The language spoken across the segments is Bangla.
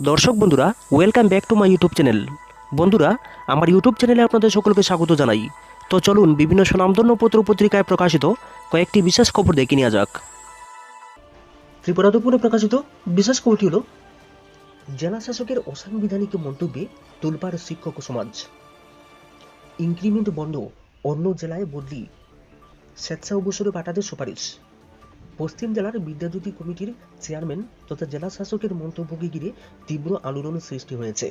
দর্শক বন্ধুরা, welcome back to my YouTube channel. বন্ধুরা, আমার ইউটিউব চ্যানেলে আপনাদের সকলকে স্বাগত জানাই। তো চলুন বিভিন্ন স্বনামধন্য পত্র পত্রিকায় প্রকাশিত কয়েকটি বিশেষ খবর দেখে নেওয়া যাক। ত্রিপুরা দুপুরে প্রকাশিত বিশেষ খবরটি হল জেলা শাসকের অসাংবিধানিক মন্তব্যে তোলপাড় শিক্ষক সমাজ। ইনক্রিমেন্ট বন্ধ, অন্য জেলায় বদলি, স্বেচ্ছা অবসরে পাঠাতে সুপারিশ। পশ্চিম জেলার বিদ্যাজ্যোতি কমিটির চেয়ারম্যান তথা জেলা শাসকের মন্তব্যকে ঘিরে তীব্র আলোড়ন সৃষ্টি হয়েছে।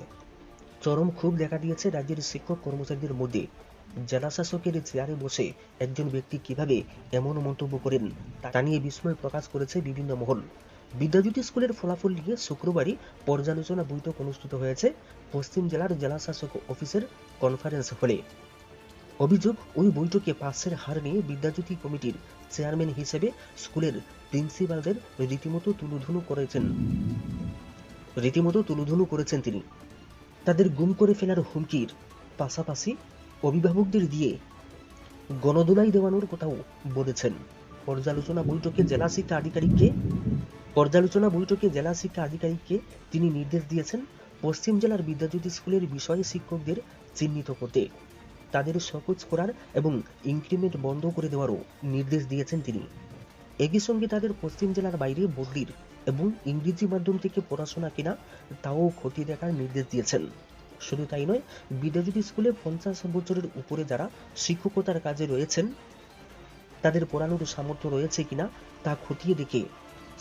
চরম ক্ষোভ দেখা দিয়েছে রাজ্যের শিক্ষক কর্মচারীদের মধ্যে। জেলা শাসকের চেয়ারে বসে একজন ব্যক্তি কিভাবে এমন মন্তব্য করেন তা নিয়ে বিস্ময় প্রকাশ করেছে বিভিন্ন মহল। বিদ্যাজ্যোতি স্কুলের ফলাফল নিয়ে শুক্রবারই পর্যালোচনা বৈঠক অনুষ্ঠিত হয়েছে পশ্চিম জেলার জেলা শাসক অফিসের কনফারেন্স হলে। অভিযোগ, ওই বৈঠকে পাসের হার নিয়ে বিদ্যাজ্যোতি কমিটির চেয়ারম্যান হিসেবে স্কুলের প্রিন্সিপালদের রীতিমতো তুলুধুনু করেছেন তিনি। তাদের গুম করে ফেলার হুমকির পাশাপাশি অভিভাবকদের দিয়ে গণদোলাই দেওয়ানোর কথাও বলেছেন। পর্যালোচনা বৈঠকে জেলা শিক্ষা আধিকারিককে তিনি নির্দেশ দিয়েছেন পশ্চিম জেলার বিদ্যাজ্যোতি স্কুলের বিষয়ে শিক্ষকদের চিহ্নিত করতে, তাদের শোকজ করার এবং ইনক্রিমেন্ট বন্ধ করে দেওয়ারও নির্দেশ দিয়েছেন তিনি। একই সঙ্গে তাদের পশ্চিম জেলার বাইরে বদলির এবং ইংরেজি মাধ্যম থেকে পড়াশোনা কিনা তাও খতিয়ে দেখার নির্দেশ দিয়েছেন। শুধু তাই নয়, বিদ্যাজ্যোতি স্কুলে 50 বছরের উপরে যারা শিক্ষকতার কাজে রয়েছেন তাদের পড়ানোর সামর্থ্য রয়েছে কিনা তা খতিয়ে দেখে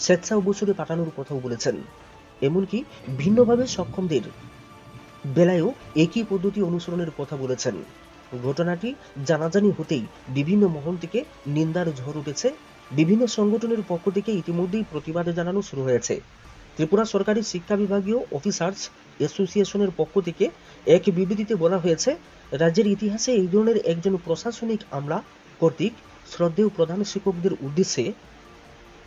স্বেচ্ছা অবসরে পাঠানোর কথাও বলেছেন। এমনকি ভিন্নভাবে সক্ষমদের বেলায়ও একই পদ্ধতি অনুসরণের কথা বলেছেন। ঘটনাটি জানাজানি হতেই বিভিন্ন মহল থেকে নিন্দার ঝড় উঠেছে। বিভিন্ন সংগঠনের পক্ষ থেকে ইতিমধ্যেই প্রতিবাদ জানানো শুরু হয়েছে। ত্রিপুরা সরকারি শিক্ষা বিভাগীয় অফিসার্স অ্যাসোসিয়েশনের পক্ষ থেকে এক বিবৃতিতে বলা হয়েছে, রাজ্যের ইতিহাসে এই ধরনের একজন প্রশাসনিক আমলা কর্তৃক শ্রদ্ধেয় প্রধান শিক্ষকদের উদ্দেশ্যে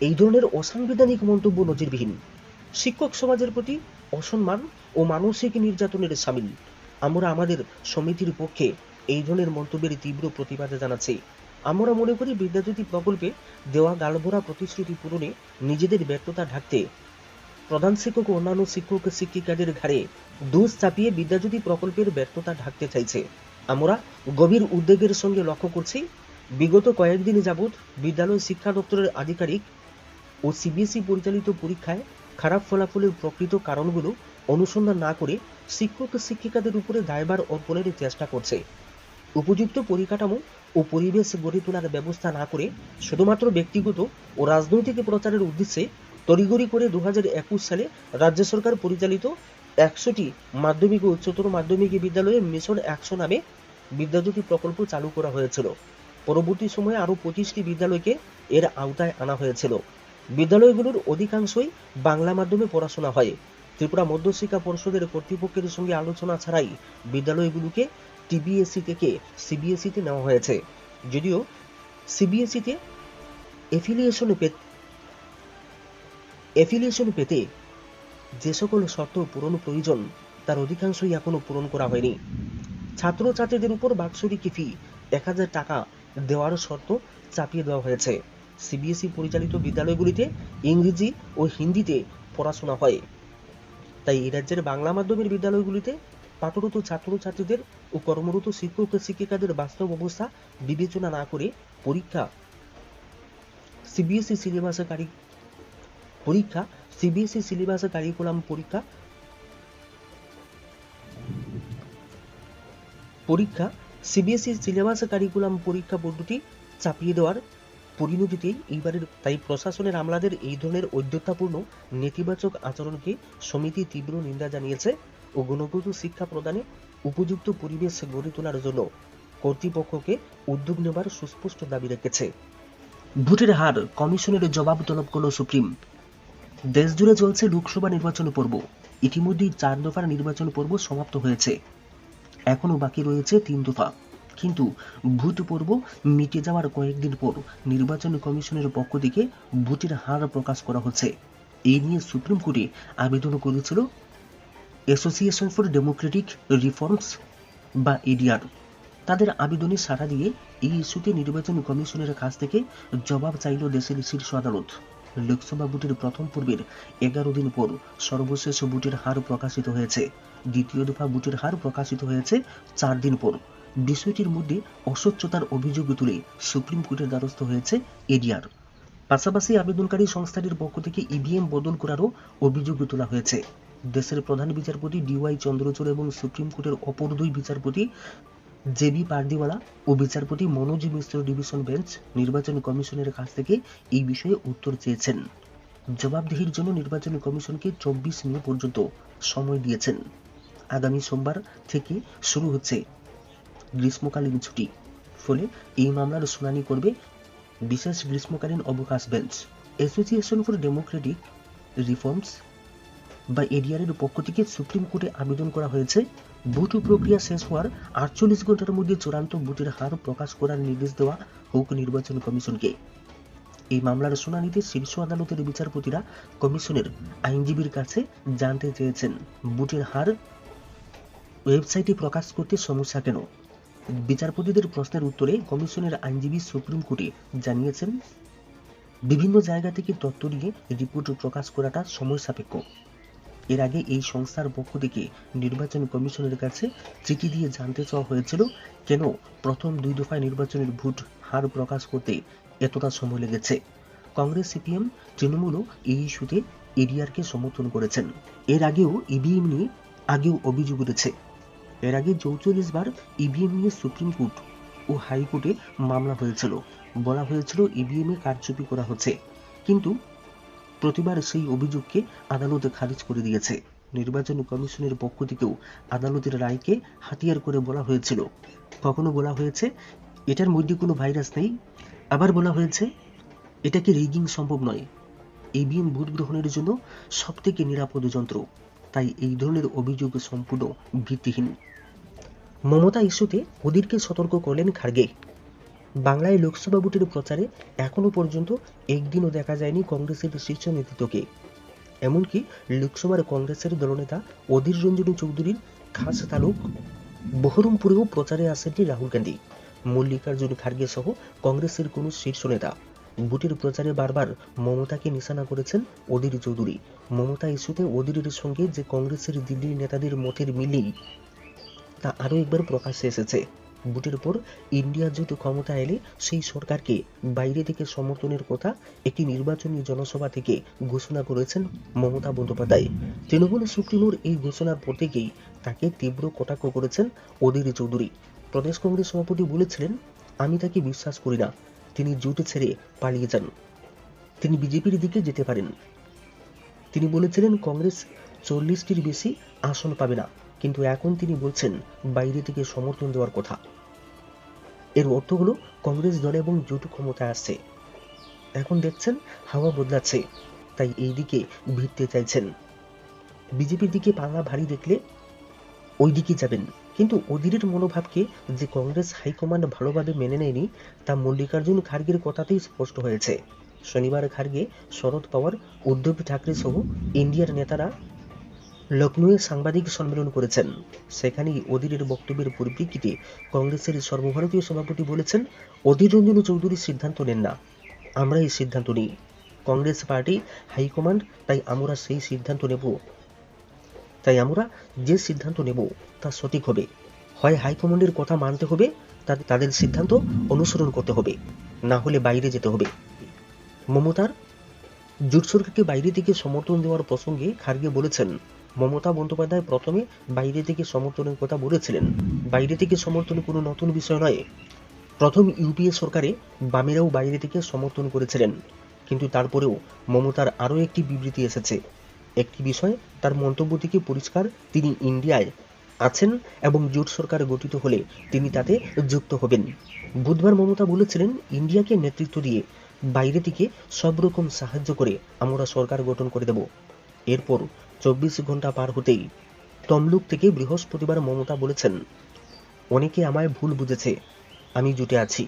এই ধরনের অসাংবিধানিক মন্তব্য নজিরবিহীন, শিক্ষক সমাজের প্রতি অসম্মান ও মানসিক নির্যাতনের শামিল। আমরা আমাদের সমিতির পক্ষে এই ধরনের মন্তব্যের তীব্র প্রতিবাদ জানাচ্ছি। আমরা মনে করি বিদ্যাজ্যোতি প্রকল্পে দেওয়া গালভরা প্রতিশ্রুতি পূরণে নিজেদের ব্যর্থতা ঢাকতে প্রধান শিক্ষক ও অন্যান্য শিক্ষক শিক্ষিকাদের ঘাড়ে দোষ চাপিয়ে বিদ্যাজ্যোতি প্রকল্পের ব্যর্থতা ঢাকতে চাইছে। আমরা গভীর উদ্বেগের সঙ্গে লক্ষ্য করছি, বিগত কয়েকদিন যাবৎ বিদ্যালয় শিক্ষা দপ্তরের আধিকারিক ও সিবিএসই পরিচালিত পরীক্ষায় খারাপ ফলাফলের প্রকৃত কারণগুলো অনুসন্ধান না করে শিক্ষক শিক্ষিকাদের উপরে দায়ভার অর্পণের চেষ্টা করছে। উপযুক্ত পরিকাঠামো ও পরিবেশ গড়ে তোলার ব্যবস্থা না করে শুধুমাত্র ব্যক্তিগত ও রাজনৈতিক প্রচারের উদ্দেশ্যে তড়িঘড়ি করে 2021 সালে রাজ্য সরকার পরিচালিত 100টি মাধ্যমিক ও উচ্চতর মাধ্যমিক বিদ্যালয়ে মিশন 100 নামে বিদ্যাজ্যোতি প্রকল্প চালু করা হয়েছিল। পরবর্তী সময়ে আরও 25টি বিদ্যালয়কে এর আওতায় আনা হয়েছিল। বিদ্যালয়গুলোর অধিকাংশই বাংলা মাধ্যমে পড়াশোনা হয়। ত্রিপুরা মধ্যশিক্ষা পর্ষদের কর্তৃপক্ষের সঙ্গে আলোচনা ছাড়াই বিদ্যালয়গুলোকে টিবিএসসি থেকে সিবিএসইতে নেওয়া হয়েছে। যদিও সিবিএসইতে এফিলিয়েশন পেতে যে সকল শর্ত পূরণ প্রয়োজন তার অধিকাংশই এখনো পূরণ করা হয়নি। ছাত্রছাত্রীদের উপর বাৎসরিক ফি 1000 টাকা দেওয়ার শর্ত চাপিয়ে দেওয়া হয়েছে। সিবিএসই পরিচালিত বিদ্যালয়গুলিতে ইংরেজি ও হিন্দিতে পড়াশোনা হয়, তাই এই রাজ্যের বাংলা মাধ্যমের বিদ্যালয়গুলিতে পাঠরত ছাত্রছাত্রীদের ও কর্মরত শিক্ষক শিক্ষিকাদের বাস্তব অবস্থা বিবেচনা না করে সিবিএসই সিলেবাসে কারিকুলাম পরীক্ষা পদ্ধতি চাপিয়ে দেওয়ার পরিণতিতেই এইবারের তাই প্রশাসনের আমলাদের এই ধরনের ঔদ্ধত্যপূর্ণ নেতিবাচক আচরণকে সমিতি তীব্র নিন্দা জানিয়েছে ও গুণগত শিক্ষা প্রদানে উপযুক্ত পরিবেশ গড়ে তোলার জন্য কর্তৃপক্ষকে উদ্যোগ নেবার সুস্পষ্ট দাবি রেখেছে। ভোটের হার কমিশনের জবাব তলব করল সুপ্রিম। দেশজুড়ে চলছে লোকসভা নির্বাচন পর্ব। ইতিমধ্যেই 4 দফার নির্বাচন পর্ব সমাপ্ত হয়েছে, এখনো বাকি রয়েছে 3 দফা। কিন্তু ভোট পর্ব মিটে যাওয়ার কয়েকদিন পর নির্বাচন কমিশনের পক্ষ থেকে ভোটের হার প্রকাশ করা হচ্ছে। এই নিয়ে সুপ্রিম কোর্টে আবেদন করেছিল অ্যাসোসিয়েশন ফর ডেমোক্রেটিক রিফর্মস বা এডিআর। তাদের আবেদনে সাড়া দিয়ে এই ইস্যুতে নির্বাচন কমিশনের কাছ থেকে জবাব চাইল দেশের শীর্ষ আদালত। লোকসভা ভোটের প্রথম পর্বের 11 দিন পর সর্বশেষ ভোটের হার প্রকাশিত হয়েছে। দ্বিতীয় দফা ভোটের হার প্রকাশিত হয়েছে 4 দিন পর। বিষয়টির মধ্যে অস্বচ্ছতার অভিযোগ তুলে সুপ্রিম কোর্টের দ্বারস্থ হয়েছে এডিআর। পাশাপাশি আবেদনকারী সংস্থাটির পক্ষ থেকে ইভিএম বদল করারও অভিযোগ তোলা হয়েছে। দেশের প্রধান বিচারপতি ডিওয়াই চন্দ্রচূড় এবং সুপ্রিম কোর্টের অপর দুই বিচারপতি জেবি পারদিওয়ালা ও বিচারপতি মনোজ মিশ্র ডিভিশন বেঞ্চ নির্বাচন কমিশনের কাছ থেকে এই বিষয়ে উত্তর চেয়েছেন। জবাবদিহির জন্য নির্বাচন কমিশনকে 24 মে পর্যন্ত সময় দিয়েছেন। আগামী সোমবার থেকে শুরু হচ্ছে গ্রীষ্মকালীন ছুটি, ফলে এই মামলার শুনানি করবে বিশেষ গ্রীষ্মকালীন অবকাশ bench. Association for Democratic reforms বা এডিআরের পক্ষ থেকে সুপ্রিম কোর্টে আবেদন করা হয়েছে ভোট প্রক্রিয়া শেষ হওয়ার 48 ঘন্টার মধ্যে চূড়ান্ত ভোটের হার প্রকাশ করার নির্দেশ দেওয়া হোক নির্বাচন কমিশনকে। এই মামলার শুনানিতে শীর্ষ আদালতের বিচারপতিরা কমিশনের আইনজীবীর কাছে জানতে চেয়েছেন ভোটের হার ওয়েবসাইটে প্রকাশ করতে সমস্যা কেন। বিচারপতিদের প্রশ্নের উত্তরে কমিশনের আইনজীবী সুপ্রিম কোর্টে জানিয়েছেন, বিভিন্ন জায়গা থেকে তথ্য নিয়ে রিপোর্ট প্রকাশ করাটা সময় সাপেক্ষ। এর আগে এই সংস্থার পক্ষ থেকে নির্বাচন কমিশনের কাছে চিঠি দিয়ে জানতে চাওয়া হয়েছিল কেন প্রথম 2 দফায় নির্বাচনের ভোট হার প্রকাশ করতে এতটা সময় লেগেছে। কংগ্রেস, সিপিএম, তৃণমূলও এই ইস্যুতে এডিআরকে সমর্থন করেছেন। এর আগেও ইভিএম নিয়ে অভিযোগ উঠেছে। এর আগে 44 বার ইভিএম নিয়ে সুপ্রিম কোর্ট ও হাইকোর্টে মামলা হয়েছিল। বলা হয়েছিল ইভিএম এ কারচুপি করা হচ্ছে, কিন্তু প্রতিবার সেই অভিযোগকে আদালত খারিজ করে দিয়েছে। নির্বাচন কমিশনের পক্ষ থেকেও আদালতের রায়কে হাতিয়ার করে বলা হয়েছিল, কখনো বলা হয়েছে এটার মধ্যে কোনো ভাইরাস নেই, আবার বলা হয়েছে এটাকে রিগিং সম্ভব নয়। ইভিএম ভোট গ্রহণের জন্য সবথেকে নিরাপদ যন্ত্র, তাই এই ধরনের অভিযোগ সম্পূর্ণ ভিত্তিহীন। মমতা ইস্যুতে ওদিরকে সতর্ক করলেন খার্গে। বাংলায় লোকসভা ভোটের প্রচারে এখনো পর্যন্ত একদিনও দেখা যায়নি কংগ্রেসের শীর্ষ নেতৃত্বকে। এমনকি লোকসভার কংগ্রেসের দলনেতা অধীর রঞ্জন চৌধুরীর খাস তালুক বহরমপুরেও প্রচারে আসেননি রাহুল গান্ধী, মল্লিকার্জুন খার্গে সহ কংগ্রেসের কোনো শীর্ষ নেতা। ভোটের প্রচারে বারবার মমতাকে নিশানা করেছেন অধীর চৌধুরী। মমতা ইস্যুতে অধীরের সঙ্গে যে কংগ্রেসের দিল্লির নেতাদের মতের মিলই তা আরও একবার প্রকাশ্যে এসেছে। ভোটের পর ইন্ডিয়া জোট ক্ষমতা এলে সেই সরকারকে বাইরে থেকে সমর্থনের কথা একটি নির্বাচনী জনসভা থেকে ঘোষণা করেছেন মমতা বন্দ্যোপাধ্যায়। তৃণমূল সুপ্রিমোর এই ঘোষণার পর থেকেই তাকে তীব্র কটাক্ষ করেছেন অধীর চৌধুরী। প্রদেশ কংগ্রেস সভাপতি বলেছিলেন, আমি তাকে বিশ্বাস করি না, তিনি জোট ছেড়ে পালিয়ে যান, তিনি বিজেপির দিকে যেতে পারেন। তিনি বলেছিলেন কংগ্রেস 40টির বেশি আসন পাবে না, কিন্তু এখন তিনি বলছেন বাইরে থেকে সমর্থন দেওয়ার কথা। এর অর্থ হলো কংগ্রেস দল এবং জোট ক্ষমতায় আসছে। এখন দেখছেন হাওয়া বদলাচ্ছে, তাই এই দিকে ভিড়তে চাইছেন। বিজেপির দিকে পাল্লা ভারী দেখলে ওই দিকে যাবেন, কিন্তু অধীরের মনোভাবকে যে কংগ্রেস হাইকমান্ড ভালোভাবে মেনে নেয়নি তা মল্লিকার্জুন খার্গের কথাতেই স্পষ্ট হয়েছে। শনিবার খার্গে, শরদ পাওয়ার, উদ্ধব ঠাকরে সহ ইন্ডিয়ার নেতারা লখনৌয়ে সাংবাদিক সম্মেলন করেছেন। সেখানেই অধীরের বক্তব্যের পরিপ্রেক্ষিতে কংগ্রেসের সর্বভারতীয় সভাপতি বলেছেন, অধীর রঞ্জন চৌধুরী সিদ্ধান্ত নেন না, আমরা এই সিদ্ধান্ত নিই। কংগ্রেস পার্টি হাইকমান্ড, তাই আমরা যে সিদ্ধান্ত নেব তা সঠিক হবে। হয় হাইকমান্ডের কথা মানতে হবে, তাদের সিদ্ধান্ত অনুসরণ করতে হবে, না হলে বাইরে যেতে হবে। মমতার জোট সরকারকে বাইরে থেকে সমর্থন দেওয়ার প্রসঙ্গে খার্গে বলেছেন, মমতা বন্দ্যোপাধ্যায় প্রথমে বাইরে থেকে সমর্থনের কথা বলেছিলেন। বাইরে থেকে সমর্থন কোনো নতুন বিষয় নয়। প্রথম ইউপিএ সরকারে বামেরাও বাইরে থেকে সমর্থন করেছিলেন, কিন্তু তারপরেও মমতার আরও একটি বিবৃতি এসেছে। একটি বিষয় তার মন্তব্য থেকে পরিষ্কার, তিনি ইন্ডিয়ায় আছেন এবং জোট সরকার গঠিত হলে তিনি তাতে যুক্ত হবেন। বুধবার মমতা বলেছিলেন, ইন্ডিয়াকে নেতৃত্ব দিয়ে বাইরে থেকে সব রকম সাহায্য করে আমরা সরকার গঠন করে দেব। এরপর 24 ঘন্টা পার হতেই তমলুক থেকে বৃহস্পতিবার মমতা বলেছেন, অনেকে আমায় ভুল বুঝেছে, আমি জোটে আছি।